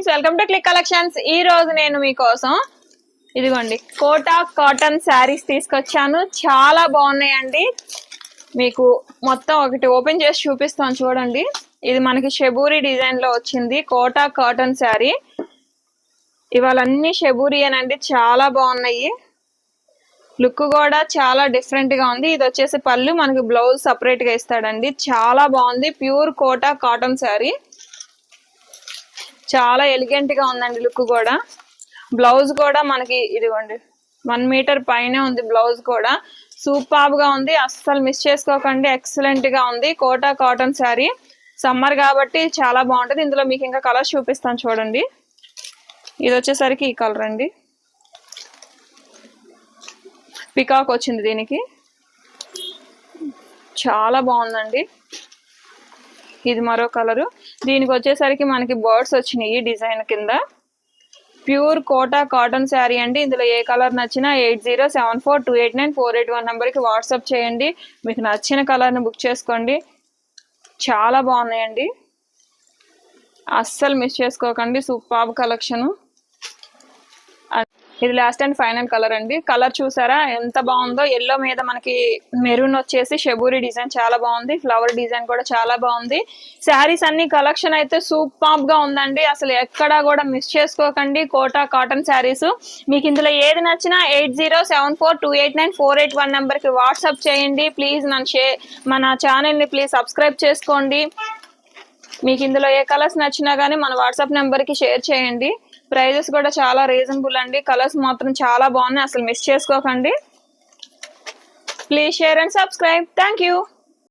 Friends, welcome to click collections. ఈ రోజు నేను మీకోసం ఇదిగోండి కోటా కాటన్ శారీస్ తీసుకొచ్చాను. చాలా బాగున్నాయండి. మీకు మొత్తం ఒకటి ఓపెన్ చేసి చూపిస్తాను చూడండి. ఇది మనకి షెబూరి డిజైన్ లో వచ్చింది కోటా కాటన్ శారీ. ఇవాళ అన్ని షెబూరియేనండి, చాలా బాగున్నాయి. లుక్ కూడా చాలా డిఫరెంట్ గా ఉంది. ఇది వచ్చేసి పళ్ళు, మనకి బ్లౌజ్ సపరేట్ గా ఇస్తాడండి. చాలా బాగుంది. ప్యూర్ కోటా కాటన్ శారీ, చాలా ఎలిగెంట్ గా ఉందండి. లుక్ కూడా, బ్లౌజ్ కూడా మనకి ఇదిగోండి 1 మీటర్ పైనే ఉంది. బ్లౌజ్ కూడా సూపర్ గా ఉంది. అస్సలు మిస్ చేసుకోకండి. ఎక్సలెంట్ గా ఉంది. కోటా కాటన్ శారీ, సమ్మర్ కాబట్టి చాలా బాగుంటది. ఇందులో మీకు ఇంకా కలర్స్ చూపిస్తాను చూడండి. ఇది వచ్చేసరికి ఈ కలర్ అండి, పికాక్ వచ్చింది. దీనికి చాలా బాగుందండి. ఇది మరో కలరు. దీనికి వచ్చేసరికి మనకి బర్డ్స్ వచ్చినాయి డిజైన్ కింద. ప్యూర్ కోటా కాటన్ శారీ అండి. ఇందులో ఏ కలర్ నచ్చినా 8074289481 నెంబర్కి వాట్సాప్ చేయండి. మీకు నచ్చిన కలర్ని బుక్ చేసుకోండి. చాలా బాగున్నాయండి, అస్సలు మిస్ చేసుకోకండి. Super collection. ఇది లాస్ట్ అండ్ ఫైనల్ కలర్ అండి. కలర్ చూసారా ఎంత బాగుందో. ఎల్లో మీద మనకి మెరూన్ వచ్చేసి షెబూరి డిజైన్ చాలా బాగుంది. ఫ్లవర్ డిజైన్ కూడా చాలా బాగుంది. శారీస్ అన్ని కలెక్షన్ అయితే సూపర్ గా ఉందండి. అసలు ఎక్కడా కూడా మిస్ చేసుకోకండి. కోటా కాటన్ శారీస్ మీకు ఇందులో ఏది నచ్చినా 8074289481 నెంబర్కి వాట్సాప్ చేయండి. ప్లీజ్ మన ఛానల్ని ప్లీజ్ సబ్స్క్రైబ్ చేసుకోండి. మీకు ఇందులో ఏ కలర్స్ నచ్చినా కానీ మన వాట్సాప్ నెంబర్కి షేర్ చేయండి. ప్రైజెస్ కూడా చాలా రీజనబుల్ అండి. కలర్స్ మాత్రం చాలా బాగున్నాయి. అసలు మిస్ చేసుకోకండి. Please share and subscribe. Thank you.